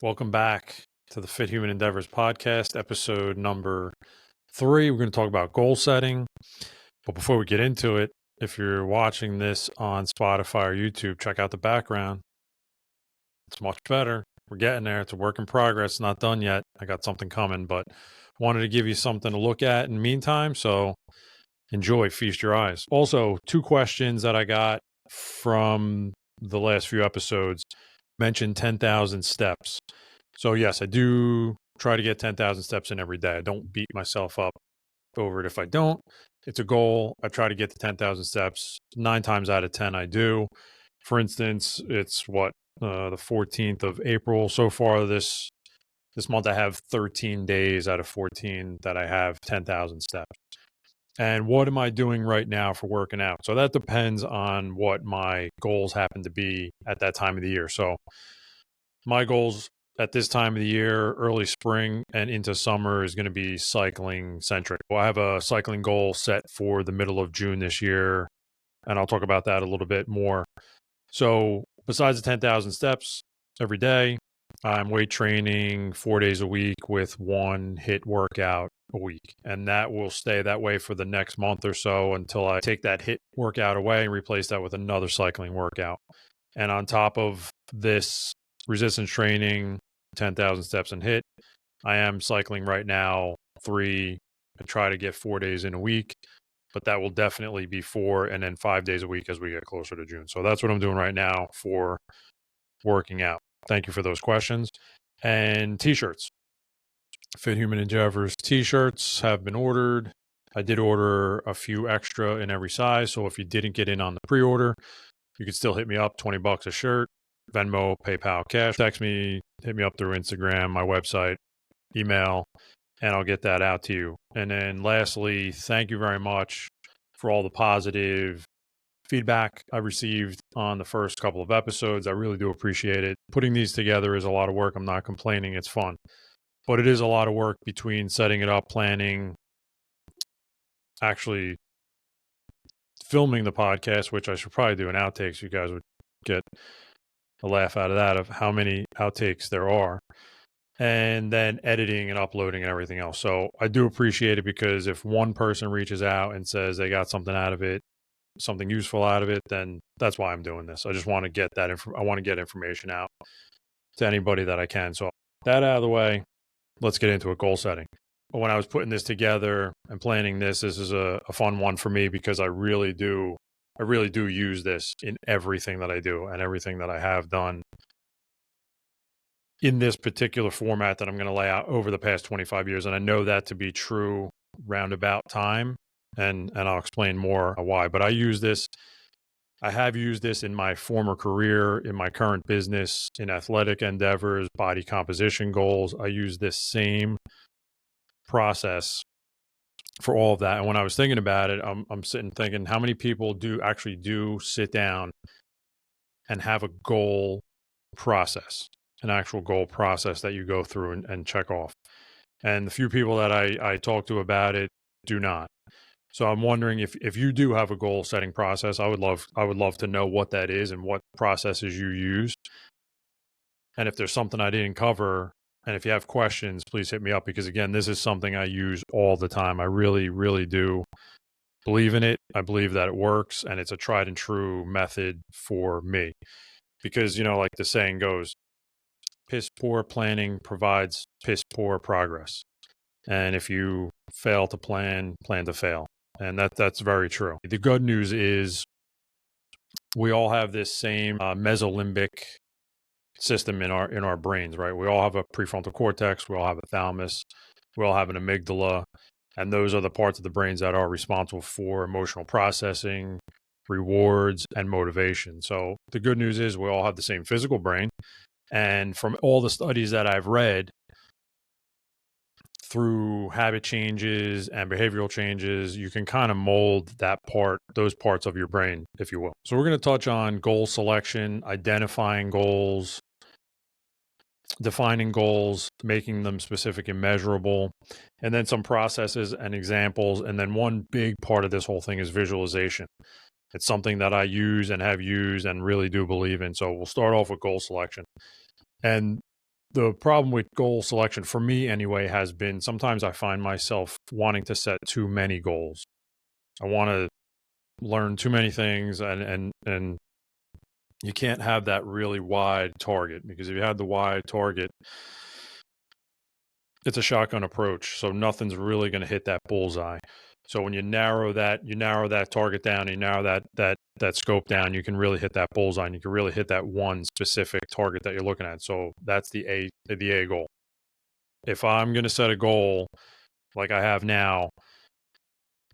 Welcome back to the Fit Human Endeavors podcast, episode number 3. We're going to talk about goal setting. But before we get into it, if you're watching this on Spotify or YouTube, check out the background. It's much better. We're getting there. It's a work in progress. Not done yet. I got something coming, but wanted to give you something to look at in the meantime. So enjoy, feast your eyes. Also, 2 questions that I got from the last few episodes mentioned 10,000 steps. So yes, I do try to get 10,000 steps in every day. I don't beat myself up over it if I don't. It's a goal. I try to get to 10,000 steps. 9 times out of 10, I do. For instance, it's the 14th of April. So far this month, I have 13 days out of 14 that I have 10,000 steps. And what am I doing right now for working out? So that depends on what my goals happen to be at that time of the year. So my goals at this time of the year, early spring and into summer, is going to be cycling centric. Well, I have a cycling goal set for the middle of June this year, and I'll talk about that a little bit more. So besides the 10,000 steps every day, I'm weight training 4 days a week with 1 HIIT workout a week. And that will stay that way for the next month or so until I take that HIIT workout away and replace that with another cycling workout. And on top of this resistance training, 10,000 steps and HIIT, I am cycling right now 3 and try to get 4 days in a week, but that will definitely be 4 and then 5 days a week as we get closer to June. So that's what I'm doing right now for working out. Thank you for those questions. And t-shirts. Fit Human Endeavors t-shirts have been ordered. I did order a few extra in every size. So if you didn't get in on the pre-order, you could still hit me up, $20 a shirt, Venmo, PayPal, cash. Text me, hit me up through Instagram, my website, email, and I'll get that out to you. And then lastly, thank you very much for all the positive feedback I received on the first couple of episodes. I really do appreciate it. Putting these together is a lot of work. I'm not complaining. It's fun. But it is a lot of work between setting it up, planning, actually filming the podcast, which I should probably do an outtakes. You guys would get a laugh out of that, of how many outtakes there are, and then editing and uploading and everything else. So I do appreciate it, because if one person reaches out and says they got something out of it, something useful out of it, then that's why I'm doing this. I just want to get that I want to get information out to anybody that I can. So that out of the way, let's get into it. Goal setting. When I was putting this together and planning this is a fun one for me, because I really do use this in everything that I do and everything that I have done in this particular format that I'm going to lay out over the past 25 years. And I know that to be true roundabout time. And I'll explain more why. But I have used this in my former career, in my current business, in athletic endeavors, body composition goals. I use this same process for all of that. And when I was thinking about it, I'm sitting thinking, how many people do sit down and have a goal process, an actual goal process that you go through and check off? And the few people that I talk to about it do not. So I'm wondering if you do have a goal setting process. I would love to know what that is and what processes you use. And if there's something I didn't cover, and if you have questions, please hit me up, because again, this is something I use all the time. I really, really do believe in it. I believe that it works, and it's a tried and true method for me. Because, like the saying goes, piss poor planning provides piss poor progress. And if you fail to plan to fail. And that's very true. The good news is we all have this same mesolimbic system in our brains, right? We all have a prefrontal cortex. We all have a thalamus. We all have an amygdala. And those are the parts of the brains that are responsible for emotional processing, rewards, and motivation. So the good news is we all have the same physical brain. And from all the studies that I've read, through habit changes and behavioral changes, you can kind of mold those parts of your brain, if you will. So we're going to touch on goal selection, identifying goals, defining goals, making them specific and measurable, and then some processes and examples. And then one big part of this whole thing is visualization. It's something that I use and have used and really do believe in. So we'll start off with goal selection. And The problem with goal selection for me anyway has been sometimes I find myself wanting to set too many goals. I want to learn too many things, and you can't have that really wide target, because if you have the wide target, it's a shotgun approach. So nothing's really going to hit that bullseye. So when you narrow that target down, and you narrow that scope down, you can really hit that bullseye, and you can really hit that one specific target that you're looking at. So that's the A goal. If I'm going to set a goal like I have now,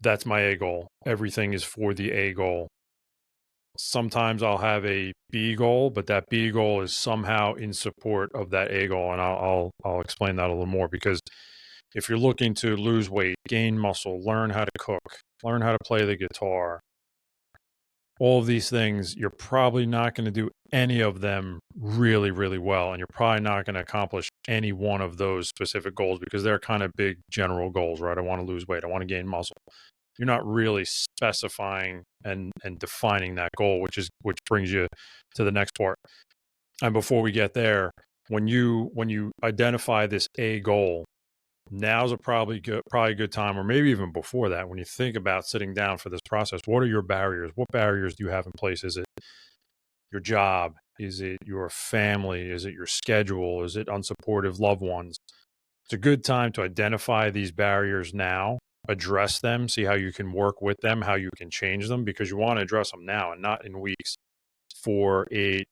that's my A goal. Everything is for the A goal. Sometimes I'll have a B goal, but that B goal is somehow in support of that A goal, and I'll explain that a little more. Because if you're looking to lose weight, gain muscle, learn how to cook, learn how to play the guitar, all of these things, you're probably not going to do any of them really, really well, and you're probably not going to accomplish any one of those specific goals, because they're kind of big general goals, right? I want to lose weight, I want to gain muscle. You're not really specifying and defining that goal, which brings you to the next part. And before we get there, when you identify this A goal, now's probably a good time, or maybe even before that, when you think about sitting down for this process. What are your barriers? What barriers do you have in place? Is it your job? Is it your family? Is it your schedule? Is it unsupportive loved ones? It's a good time to identify these barriers now, address them, see how you can work with them, how you can change them, because you want to address them now and not in weeks 4, 8,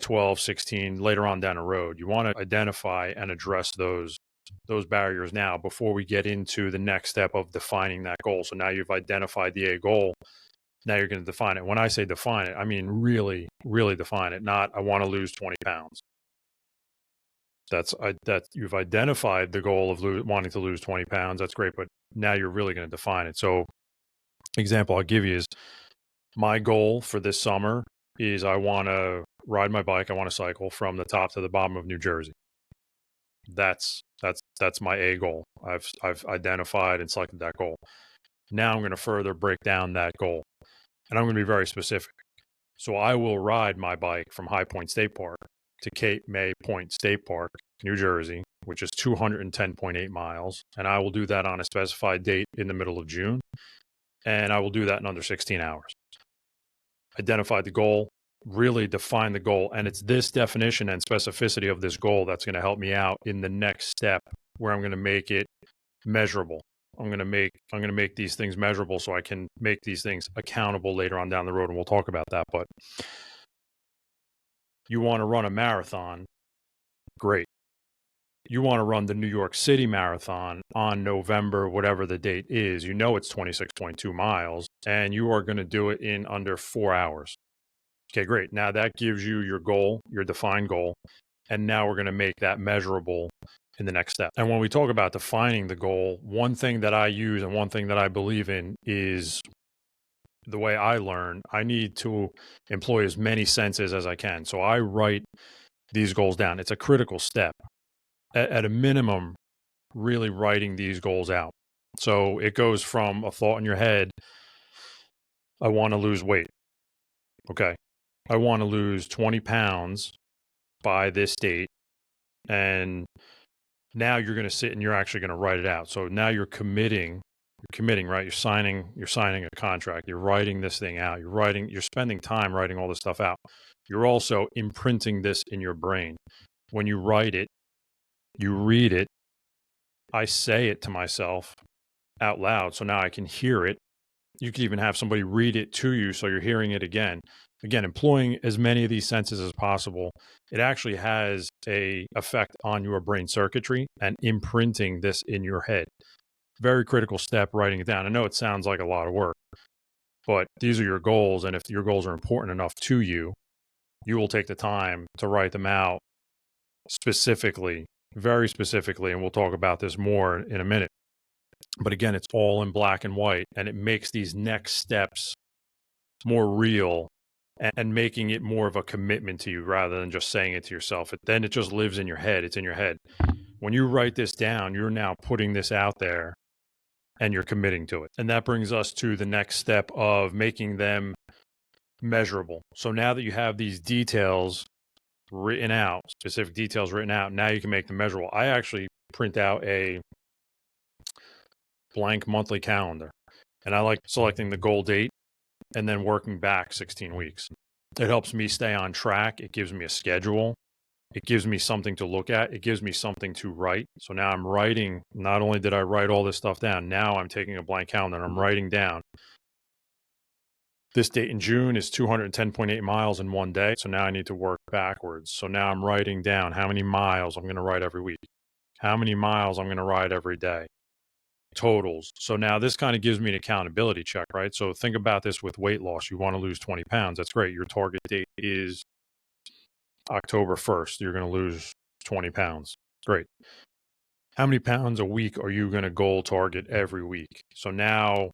12, 16, later on down the road. You want to identify and address those barriers now before we get into the next step of defining that goal. So now you've identified the A goal. Now you're going to define it. When I say define it, I mean really, really define it. Not I want to lose 20 pounds. That you've identified the goal of wanting to lose 20 pounds. That's great, but now you're really going to define it. So, example I'll give you is my goal for this summer is I want to ride my bike. I want to cycle from the top to the bottom of New Jersey. That's my A goal. I've identified and selected that goal. Now I'm going to further break down that goal, and I'm going to be very specific. So I will ride my bike from High Point State Park to Cape May Point State Park, New Jersey, which is 210.8 miles. And I will do that on a specified date in the middle of June. And I will do that in under 16 hours. Identify the goal, really define the goal. And it's this definition and specificity of this goal that's going to help me out in the next step, where I'm going to make it measurable. I'm going to make these things measurable so I can make these things accountable later on down the road. And we'll talk about that. But you want to run a marathon, great. You want to run the New York City Marathon on November, whatever the date is. You know it's 26.2 miles, and you are going to do it in under 4 hours. Okay, great. Now that gives you your goal, your defined goal, and now we're going to make that measurable in the next step. And when we talk about defining the goal, one thing that I use and one thing that I believe in is the way I learn. I need to employ as many senses as I can. So I write these goals down. It's a critical step. At a minimum, really writing these goals out. So it goes from a thought in your head, I want to lose weight. Okay. I want to lose 20 pounds by this date. And now you're going to sit and you're actually going to write it out. So now you're committing, right? You're signing a contract. You're writing this thing out. You're spending time writing all this stuff out. You're also imprinting this in your brain. When you write it, you read it. I say it to myself out loud, so now I can hear it. You could even have somebody read it to you, so you're hearing it again. Again, employing as many of these senses as possible. It actually has a effect on your brain circuitry and imprinting this in your head. Very critical step, writing it down. I know it sounds like a lot of work, but these are your goals, and if your goals are important enough to you, you will take the time to write them out specifically, very specifically, and we'll talk about this more in a minute. But again, it's all in black and white, and it makes these next steps more real and making it more of a commitment to you rather than just saying it to yourself. Then it just lives in your head. It's in your head. When you write this down, you're now putting this out there and you're committing to it. And that brings us to the next step of making them measurable. So now that you have these details written out, specific details written out. Now you can make them measurable. I actually print out a blank monthly calendar, and I like selecting the goal date and then working back 16 weeks. It helps me stay on track. It gives me a schedule. It gives me something to look at. It gives me something to write. So now I'm writing. Not only did I write all this stuff down, now I'm taking a blank calendar and I'm writing down this date in June is 210.8 miles in one day. So now I need to work backwards. So now I'm writing down how many miles I'm going to ride every week, how many miles I'm going to ride every day, totals. So now this kind of gives me an accountability check, right? So think about this with weight loss. You want to lose 20 pounds. That's great. Your target date is October 1st. You're going to lose 20 pounds. Great. How many pounds a week are you going to goal target every week? So now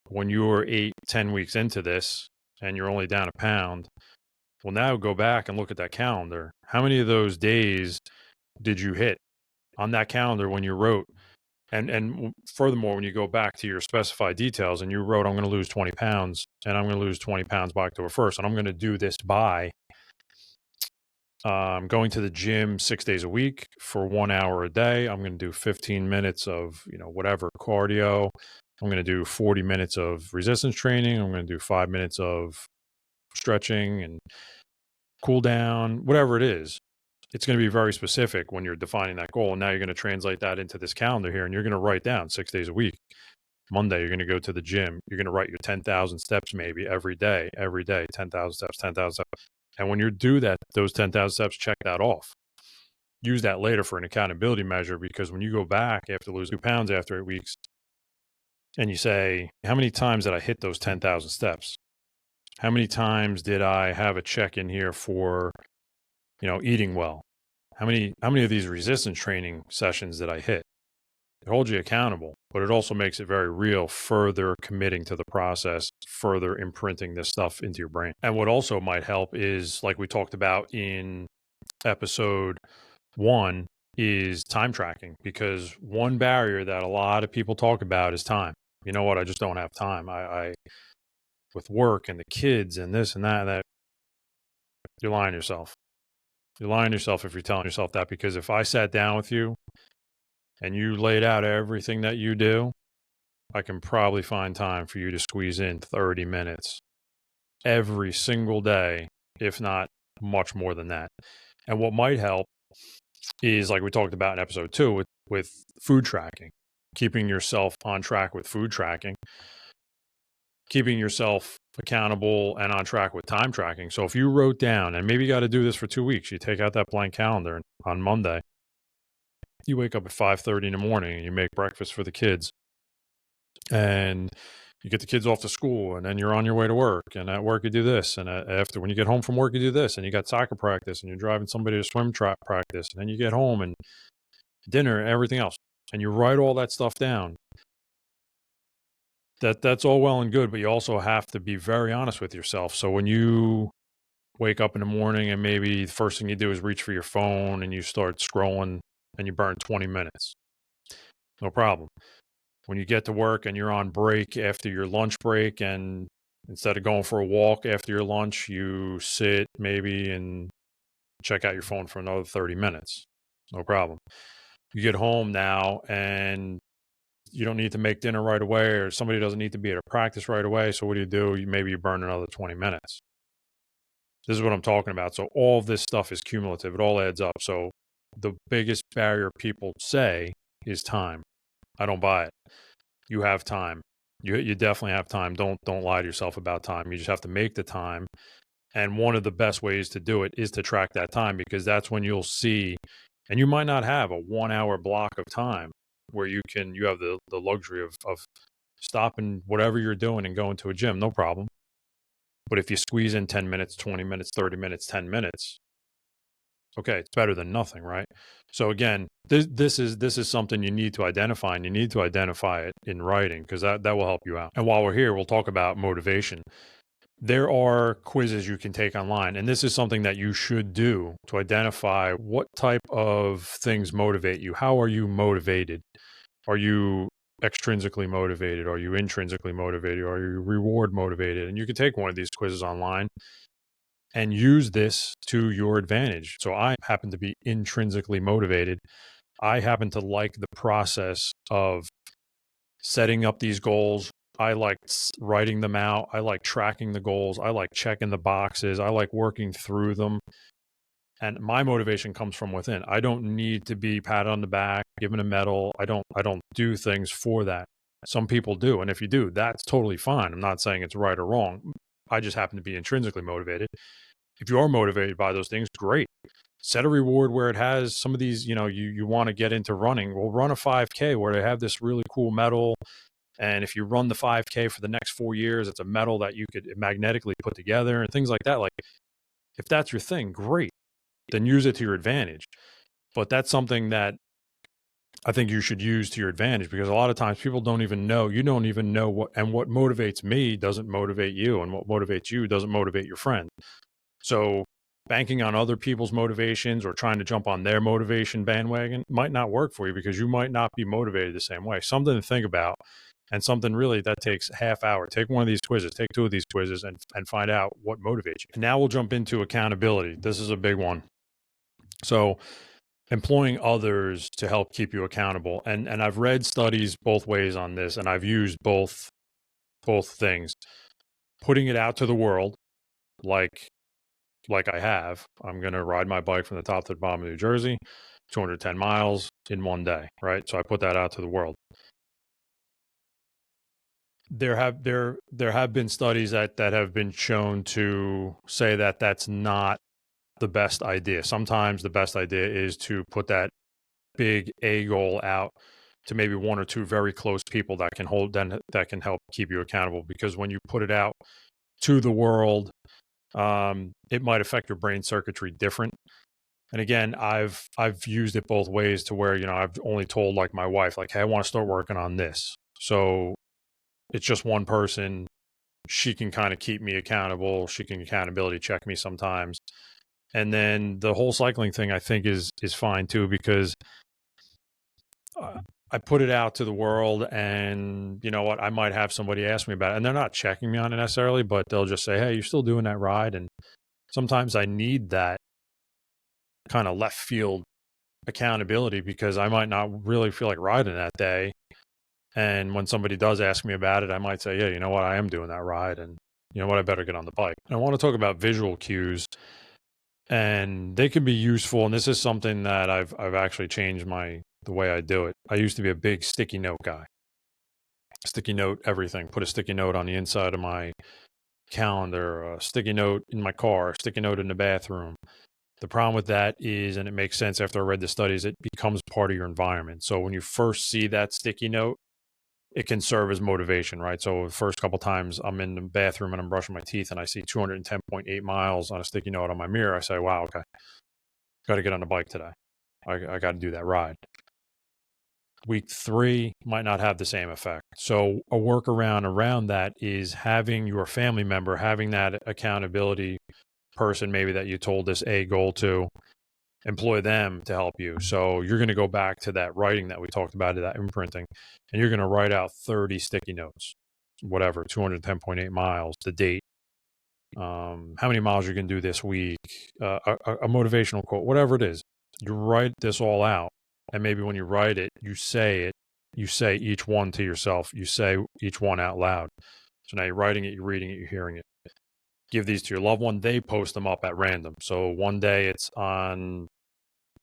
when you're 8-10 weeks into this and you're only down a pound, well, now go back and look at that calendar. How many of those days did you hit on that calendar when you wrote? And furthermore, when you go back to your specified details and you wrote, I'm going to lose 20 pounds and I'm going to lose 20 pounds by October 1st, and I'm going to do this by going to the gym 6 days a week for 1 hour a day. I'm going to do 15 minutes of, whatever cardio. I'm going to do 40 minutes of resistance training. I'm going to do 5 minutes of stretching and cool down, whatever it is. It's going to be very specific when you're defining that goal. And now you're going to translate that into this calendar here, and you're going to write down 6 days a week. Monday, you're going to go to the gym. You're going to write your 10,000 steps maybe every day, 10,000 steps, 10,000 steps. And when you do that, those 10,000 steps, check that off. Use that later for an accountability measure, because when you go back after losing 2 pounds after 8 weeks and you say, how many times did I hit those 10,000 steps? How many times did I have a check in here for, eating well? How many of these resistance training sessions did I hit? It holds you accountable, but it also makes it very real, further committing to the process, further imprinting this stuff into your brain. And what also might help is, like we talked about in episode 1, is time tracking, because one barrier that a lot of people talk about is time. You know what? I just don't have time. I with work and the kids and this and that, you're lying to yourself. You're lying to yourself if you're telling yourself that, because if I sat down with you and you laid out everything that you do, I can probably find time for you to squeeze in 30 minutes every single day, if not much more than that. And what might help is, like we talked about in episode 2, with food tracking, keeping yourself on track with food tracking, keeping yourself accountable and on track with time tracking. So if you wrote down, and maybe you got to do this for 2 weeks, you take out that blank calendar, and on Monday, you wake up at 5:30 in the morning and you make breakfast for the kids, and you get the kids off to school, and then you're on your way to work, and at work you do this, and after, when you get home from work, you do this, and you got soccer practice, and you're driving somebody to swim track practice, and then you get home and dinner and everything else, and you write all that stuff down. That's all well and good, but you also have to be very honest with yourself. So when you wake up in the morning and maybe the first thing you do is reach for your phone and you start scrolling and you burn 20 minutes, no problem. When you get to work and you're on break after your lunch break, and instead of going for a walk after your lunch, you sit maybe and check out your phone for another 30 minutes, no problem. You get home now and you don't need to make dinner right away, or somebody doesn't need to be at a practice right away. So what do? Maybe you burn another 20 minutes. This is what I'm talking about. So all of this stuff is cumulative. It all adds up. So the biggest barrier people say is time. I don't buy it. You have time. You definitely have time. Don't lie to yourself about time. You just have to make the time. And one of the best ways to do it is to track that time, because that's when you'll see, and you might not have a 1 hour block of time where you have the luxury of stopping whatever you're doing and going to a gym, no problem. But if you squeeze in 10 minutes, 20 minutes, 30 minutes, 10 minutes, okay, it's better than nothing, right? So again, this is something you need to identify, and you need to identify it in writing, because that will help you out. And while we're here, we'll talk about motivation. There are quizzes you can take online, and this is something that you should do to identify what type of things motivate you. How are you motivated? Are you extrinsically motivated? Are you intrinsically motivated? Are you reward motivated? And you can take one of these quizzes online. and use this to your advantage. So I happen to be intrinsically motivated. I happen to like the process of setting up these goals. I like writing them out. I like tracking the goals. I like checking the boxes. I like working through them. And my motivation comes from within. I don't need to be patted on the back, given a medal. I don't do things for that. Some people do. And if you do, that's totally fine. I'm not saying it's right or wrong. I just happen to be intrinsically motivated. If you are motivated by those things, great. Set a reward where it has some of these, you want to get into running. Well, run a 5K where they have this really cool medal. And if you run the 5K for the next 4 years, it's a medal that you could magnetically put together and things like that. Like, if that's your thing, great. Then use it to your advantage. But that's something that I think you should use to your advantage, because a lot of times people don't even know. You don't even know what motivates me doesn't motivate you, and what motivates you doesn't motivate your friend. So banking on other people's motivations or trying to jump on their motivation bandwagon might not work for you, because you might not be motivated the same way. Something to think about, and something really that takes a half hour. Take one of these quizzes, take 2 of these quizzes, and find out what motivates you. And now we'll jump into accountability. This is a big one. So employing others to help keep you accountable. And I've read studies both ways on this, and I've used both things. Putting it out to the world, like I have. I'm going to ride my bike from the top to the bottom of New Jersey, 210 miles in one day, right? So I put that out to the world. There have been studies that have been shown to say that that's not the best idea. Sometimes the best idea is to put that big A goal out to maybe 1 or 2 very close people that can help keep you accountable. Because when you put it out to the world, it might affect your brain circuitry different. And again, I've used it both ways, to where, I've only told like my wife, like, hey, I want to start working on this. So it's just one person. She can kind of keep me accountable. She can accountability check me sometimes. And then the whole cycling thing, I think, is fine too, because I put it out to the world, and you know what? I might have somebody ask me about it, and they're not checking me on it necessarily, but they'll just say, hey, you're still doing that ride? And sometimes I need that kind of left field accountability, because I might not really feel like riding that day. And when somebody does ask me about it, I might say, yeah, you know what? I am doing that ride, and you know what? I better get on the bike. And I want to talk about visual cues, and they can be useful. And this is something that I've actually changed the way I do it. I used to be a big sticky note guy. Sticky note everything. Put a sticky note on the inside of my calendar, a sticky note in my car, a sticky note in the bathroom. The problem with that is, and it makes sense after I read the studies, it becomes part of your environment. So when you first see that sticky note, it can serve as motivation, right? So the first couple times I'm in the bathroom and I'm brushing my teeth and I see 210.8 miles on a sticky note on my mirror, I say, wow, okay, got to get on the bike today. I got to do that ride. Week 3 might not have the same effect. So a workaround around that is having your family member, having that accountability person, maybe that you told this A goal to, employ them to help you. So you're going to go back to that writing that we talked about, that imprinting, and you're going to write out 30 sticky notes, whatever, 210.8 miles, the date, how many miles you can do this week, a motivational quote, whatever it is. You write this all out. And maybe when you write it, you say each one to yourself. You say each one out loud. So now you're writing it, you're reading it, you're hearing it. Give these to your loved one. They post them up at random. So one day it's on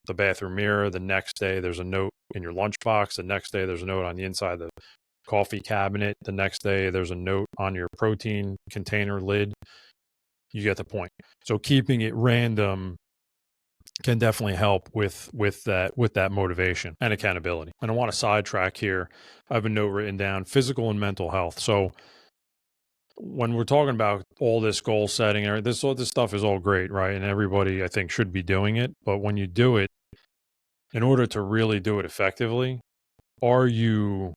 the bathroom mirror. The next day there's a note in your lunchbox. The next day there's a note on the inside of the coffee cabinet. The next day there's a note on your protein container lid. You get the point. So keeping it random can definitely help with that motivation and accountability. And I want to sidetrack here. I have a note written down: physical and mental health. So when we're talking about all this goal setting, all this stuff is all great, right? And everybody, I think, should be doing it. But when you do it, in order to really do it effectively, are you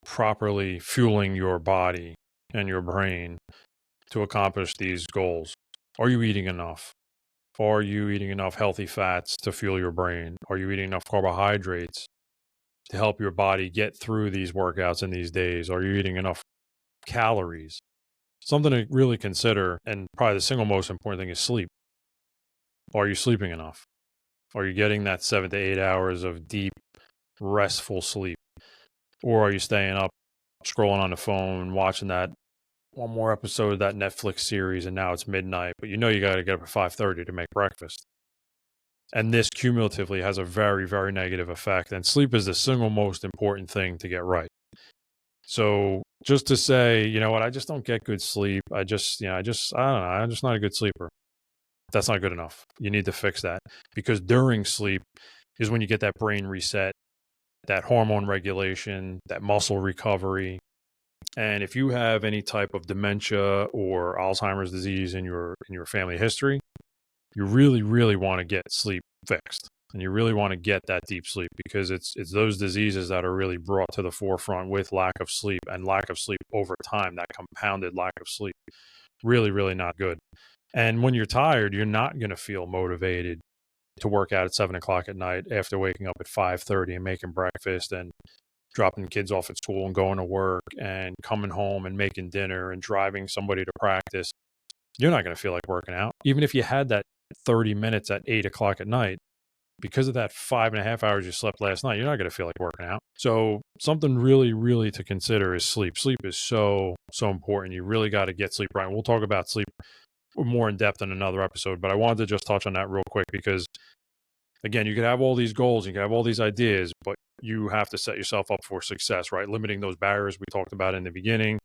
properly fueling your body and your brain to accomplish these goals? Are you eating enough? Are you eating enough healthy fats to fuel your brain? Are you eating enough carbohydrates to help your body get through these workouts in these days? Are you eating enough calories? something to really consider, and probably the single most important thing is sleep. Are you sleeping enough? Are you getting that 7 to 8 hours of deep, restful sleep? Or are you staying up, scrolling on the phone, watching that one more episode of that Netflix series, and now it's midnight, but you know you got to get up at 5:30 to make breakfast. And this cumulatively has a very, very negative effect. And sleep is the single most important thing to get right. So just to say, you know what, I just don't get good sleep. I don't know, I'm just not a good sleeper. That's not good enough. You need to fix that, because during sleep is when you get that brain reset, that hormone regulation, that muscle recovery. And if you have any type of dementia or Alzheimer's disease in your family history, you really, really want to get sleep fixed. And you really want to get that deep sleep, because it's those diseases that are really brought to the forefront with lack of sleep, and lack of sleep over time, that compounded lack of sleep. Really, really not good. And when you're tired, you're not going to feel motivated to work out at 7 o'clock at night after waking up at 5:30 and making breakfast and dropping kids off at school and going to work and coming home and making dinner and driving somebody to practice. You're not going to feel like working out. Even if you had that 30 minutes at 8 o'clock at night, because of that 5.5 hours you slept last night, you're not going to feel like working out. So something really, really to consider is sleep. Sleep is so, so important. You really got to get sleep right. We'll talk about sleep more in depth in another episode, but I wanted to just touch on that real quick, because again, you can have all these goals, you can have all these ideas, but you have to set yourself up for success, right? Limiting those barriers we talked about in the beginning,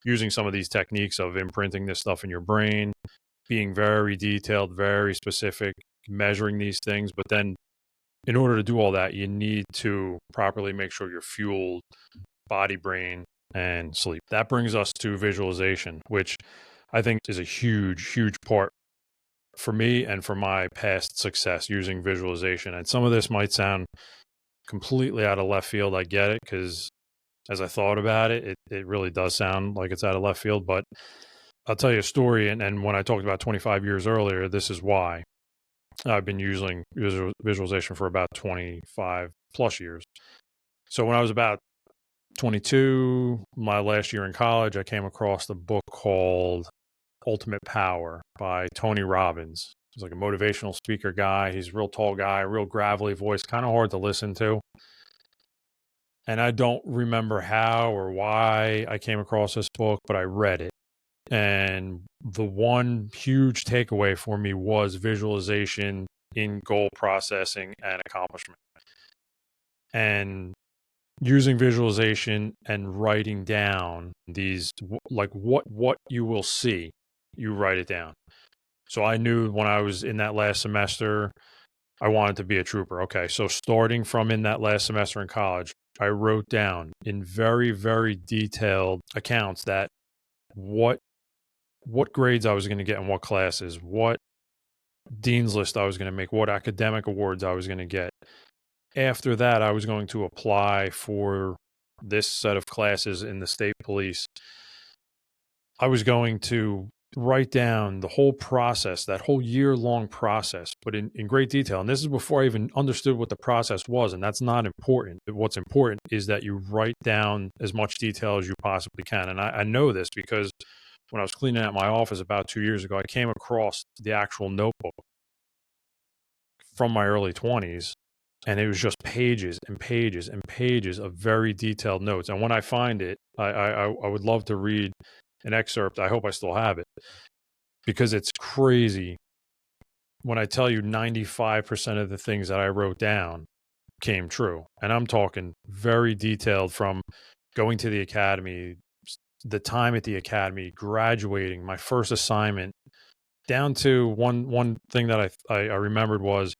using some of these techniques of imprinting this stuff in your brain, being very detailed, very specific, measuring these things. But then in order to do all that, you need to properly make sure you're fueled, body, brain, and sleep. That brings us to visualization, which I think is a huge, huge part for me and for my past success using visualization. And some of this might sound completely out of left field. I get it, because as I thought about it, it really does sound like it's out of left field. But I'll tell you a story. And when I talked about 25 years earlier, this is why. I've been using visualization for about 25 plus years. So when I was about 22, my last year in college, I came across the book called Ultimate Power by Tony Robbins. He's like a motivational speaker guy. He's a real tall guy, real gravelly voice, kind of hard to listen to. And I don't remember how or why I came across this book, but I read it. And the one huge takeaway for me was visualization in goal processing and accomplishment. And using visualization and writing down these, like what you will see, you write it down. So I knew when I was in that last semester, I wanted to be a trooper. Okay, so starting from in that last semester in college, I wrote down in very, very detailed accounts that what grades I was going to get in what classes, what dean's list I was going to make, what academic awards I was going to get. After that, I was going to apply for this set of classes in the state police. I was going to write down the whole process, that whole year-long process, but in great detail. And this is before I even understood what the process was, and that's not important. What's important is that you write down as much detail as you possibly can. And I know this because when I was cleaning out my office about 2 years ago, I came across the actual notebook from my early 20s, and it was just pages and pages and pages of very detailed notes. And when I find it, I would love to read an excerpt. I hope I still have it, because it's crazy when I tell you 95% of the things that I wrote down came true. And I'm talking very detailed, from going to the academy, the time at the academy, graduating, my first assignment, down to one thing that I remembered was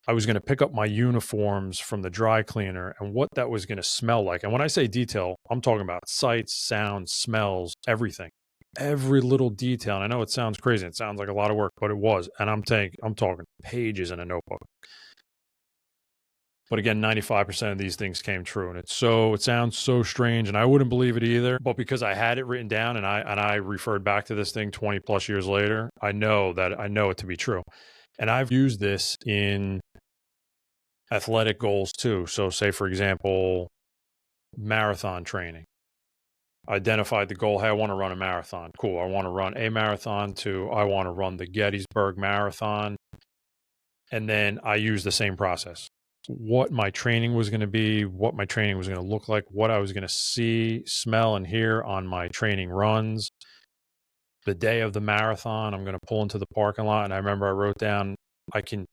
I was going to pick up my uniforms from the dry cleaner and what that was going to smell like. And when I say detail, I'm talking about sights, sounds, smells, everything, every little detail. And I know it sounds crazy. It sounds like a lot of work, but it was. And I'm talking pages in a notebook. But again, 95% of these things came true. And it sounds so strange, and I wouldn't believe it either. But because I had it written down and I referred back to this thing 20 plus years later, I know it to be true. And I've used this in athletic goals too. So say, for example, marathon training. identified the goal. Hey, I want to run a marathon. Cool. I want to run a marathon. To I want to run the Gettysburg Marathon. And then I used the same process. What my training was going to be, what my training was going to look like, what I was going to see, smell, and hear on my training runs. The day of the marathon, I'm going to pull into the parking lot. And I remember I wrote down, I can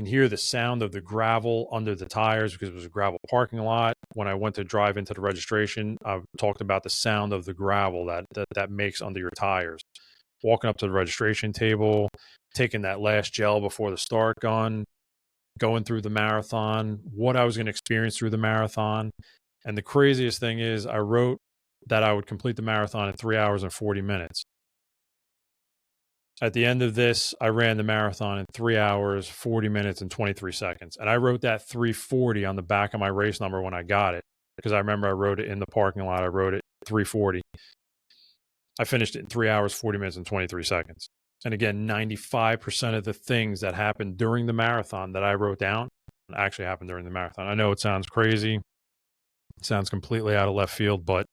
hear the sound of the gravel under the tires because it was a gravel parking lot. When I went to drive into the registration, I talked about the sound of the gravel that makes under your tires. Walking up to the registration table, taking that last gel before the start gun, going through the marathon, what I was going to experience through the marathon. And the craziest thing is I wrote that I would complete the marathon in 3 hours and 40 minutes. At the end of this, I ran the marathon in 3 hours, 40 minutes, and 23 seconds. And I wrote that 340 on the back of my race number when I got it, because I remember I wrote it in the parking lot. I wrote it 340. I finished it in 3 hours, 40 minutes, and 23 seconds. And again, 95% of the things that happened during the marathon that I wrote down actually happened during the marathon. I know it sounds crazy. It sounds completely out of left field, but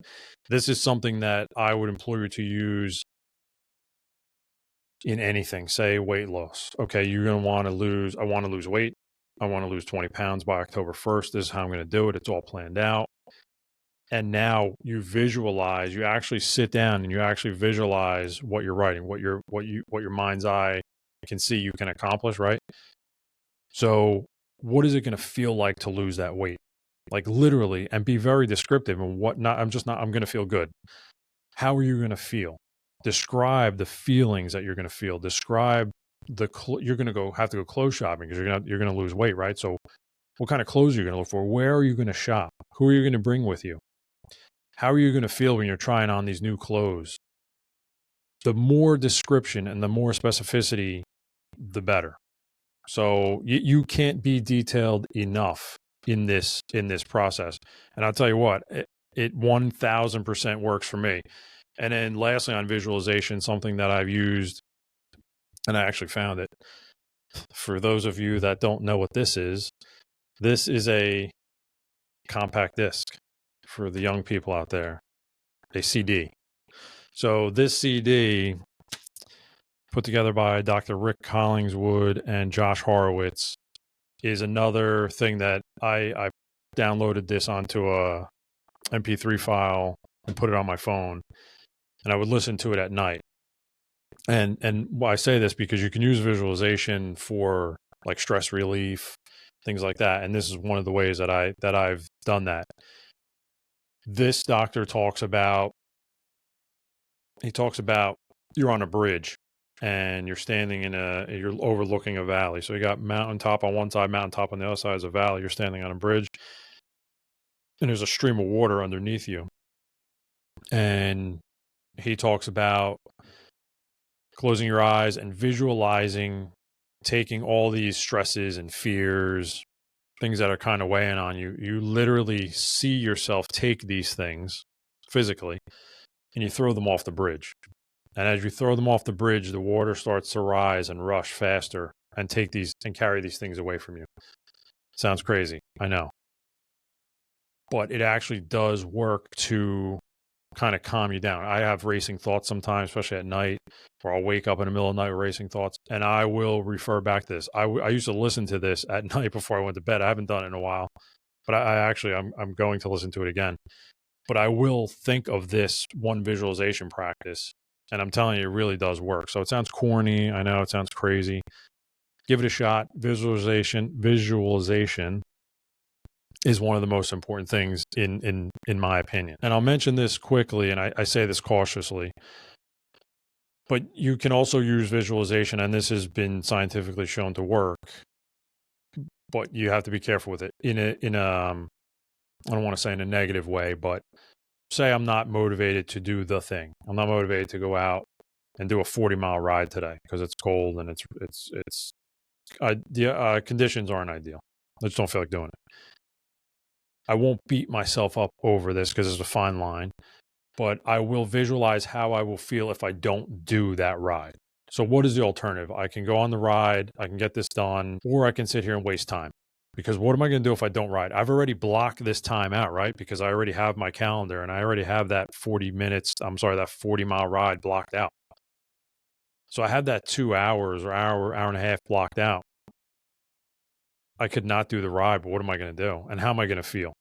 this is something that I would implore you to use in anything. Say weight loss. Okay, you're going to want to lose, I want to lose weight. I want to lose 20 pounds by October 1st. This is how I'm going to do it. It's all planned out. And now you visualize, you actually sit down and you actually visualize what you're writing, what your mind's eye can see you can accomplish, right? So what is it going to feel like to lose that weight? Like literally, and be very descriptive and I'm going to feel good. How are you going to feel? Describe the feelings that you're going to feel. Describe you're going to have to go clothes shopping because you're going to lose weight, right? So what kind of clothes are you going to look for? Where are you going to shop? Who are you going to bring with you? How are you going to feel when you're trying on these new clothes? The more description and the more specificity, the better. So you can't be detailed enough in this process. And I'll tell you what, it 1000% works for me. And then lastly, on visualization, something that I've used, and I actually found it. For those of you that don't know what this is a compact disc for the young people out there, a CD. So this CD, put together by Dr. Rick Collingswood and Josh Horowitz, is another thing that I downloaded this onto a MP3 file and put it on my phone, and I would listen to it at night. And I say this because you can use visualization for like stress relief, things like that. And this is one of the ways that I've done that. This doctor talks about you're on a bridge and you're standing you're overlooking a valley. So you got mountaintop on one side, mountaintop on the other side is a valley. You're standing on a bridge and there's a stream of water underneath you. And he talks about closing your eyes and visualizing taking all these stresses and fears, things that are kind of weighing on you. You literally see yourself take these things physically and you throw them off the bridge. And as you throw them off the bridge, the water starts to rise and rush faster and carry these things away from you. Sounds crazy, I know. But it actually does work to kind of calm you down. I have racing thoughts sometimes, especially at night, where I'll wake up in the middle of the night with racing thoughts, and I will refer back to this. I used to listen to this at night before I went to bed. I haven't done it in a while, but I'm going to listen to it again. But I will think of this one visualization practice, and I'm telling you, it really does work. So it sounds corny. I know it sounds crazy. Give it a shot. Visualization is one of the most important things in my opinion. And I'll mention this quickly, and I say this cautiously, but you can also use visualization, and this has been scientifically shown to work, but you have to be careful with it I don't want to say in a negative way, but say I'm not motivated to do the thing. I'm not motivated to go out and do a 40-mile ride today because it's cold and the conditions aren't ideal. I just don't feel like doing it. I won't beat myself up over this because it's a fine line, but I will visualize how I will feel if I don't do that ride. So what is the alternative? I can go on the ride, I can get this done, or I can sit here and waste time Because what am I going to do if I don't ride? I've already blocked this time out, right? Because I already have my calendar and I already have that 40-mile ride blocked out. So I had that 2 hours or hour and a half blocked out. I could not do the ride, but what am I going to do? And how am I going to feel?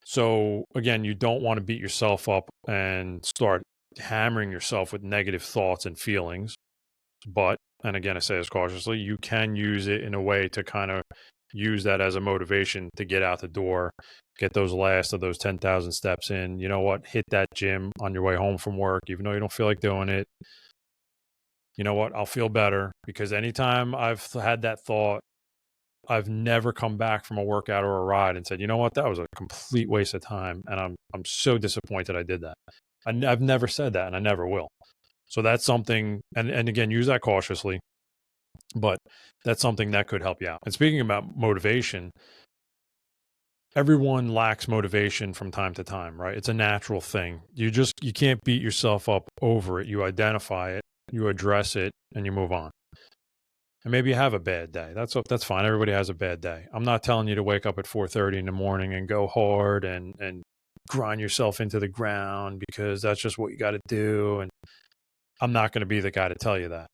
So again, you don't want to beat yourself up and start hammering yourself with negative thoughts and feelings. But, and again, I say this cautiously, you can use it in a way to kind of use that as a motivation to get out the door, get those last of those 10,000 steps in. You know what? Hit that gym on your way home from work, even though you don't feel like doing it. You know what? I'll feel better, because anytime I've had that thought, I've never come back from a workout or a ride and said, you know what? That was a complete waste of time. And I'm so disappointed I did that. I've never said that, and I never will. So that's something, and again, use that cautiously, but that's something that could help you out. And speaking about motivation, everyone lacks motivation from time to time, right? It's a natural thing. You can't beat yourself up over it. You identify it, you address it, and you move on. And maybe you have a bad day. That's fine. Everybody has a bad day. I'm not telling you to wake up at 4:30 in the morning and go hard and grind yourself into the ground, because that's just what you got to do. And I'm not going to be the guy to tell you that.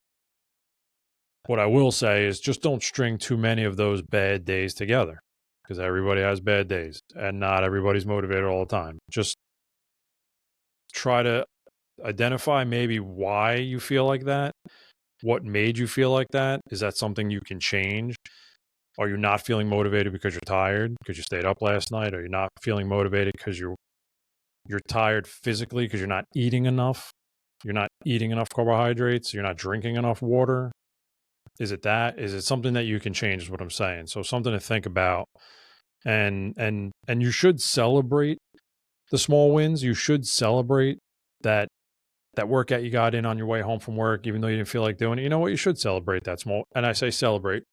What I will say is just don't string too many of those bad days together, because everybody has bad days and not everybody's motivated all the time. Just try to identify maybe why you feel like that. What made you feel like that? Is that something you can change? Are you not feeling motivated because you're tired, because you stayed up last night? Are you not feeling motivated because you're tired physically because you're not eating enough? You're not eating enough carbohydrates? You're not drinking enough water? Is it that? Is it something that you can change, is what I'm saying. So something to think about. And you should celebrate the small wins. You should celebrate that workout you got in on your way home from work, even though you didn't feel like doing it. You know what? You should celebrate that small. And I say celebrate.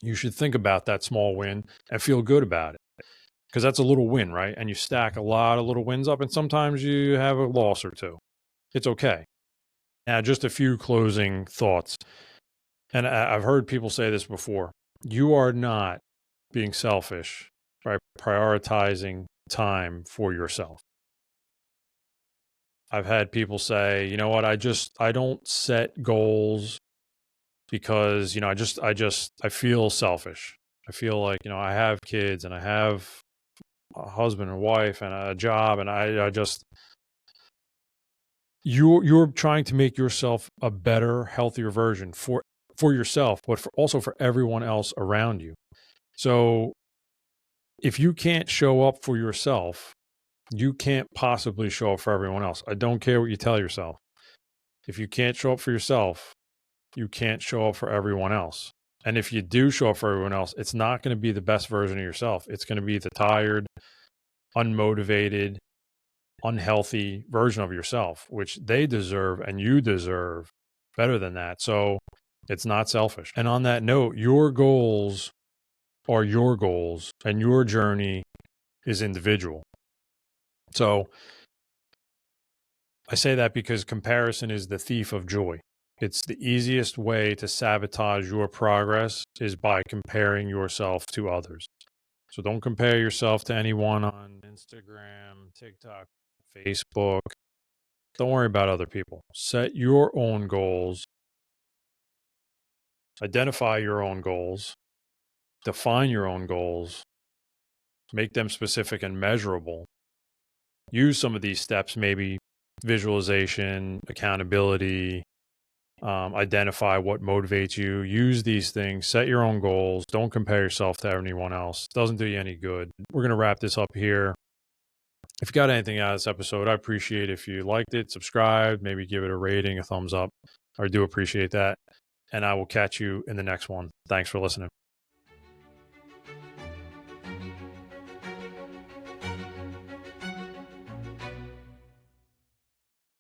You should think about that small win and feel good about it, because that's a little win, right? And you stack a lot of little wins up, and sometimes you have a loss or two. It's okay. Now, just a few closing thoughts. And I've heard people say this before. You are not being selfish by prioritizing time for yourself. I've had people say, you know what, I don't set goals because, I feel selfish. I feel like, I have kids and I have a husband and wife and a job, and you're trying to make yourself a better, healthier version for yourself, but also for everyone else around you. So if you can't show up for yourself, you can't possibly show up for everyone else. I don't care what you tell yourself. If you can't show up for yourself, you can't show up for everyone else. And if you do show up for everyone else, it's not going to be the best version of yourself. It's going to be the tired, unmotivated, unhealthy version of yourself, which they deserve, and you deserve better than that. So it's not selfish. And on that note, your goals are your goals, and your journey is individual. So I say that because comparison is the thief of joy. It's the easiest way to sabotage your progress is by comparing yourself to others. So don't compare yourself to anyone on Instagram, TikTok, Facebook. Don't worry about other people. Set your own goals. Identify your own goals. Define your own goals. Make them specific and measurable. Use some of these steps, maybe visualization, accountability, identify what motivates you. Use these things. Set your own goals. Don't compare yourself to anyone else. It doesn't do you any good. We're going to wrap this up here. If you got anything out of this episode, I appreciate if you liked it, subscribe, maybe give it a rating, a thumbs up. I do appreciate that. And I will catch you in the next one. Thanks for listening.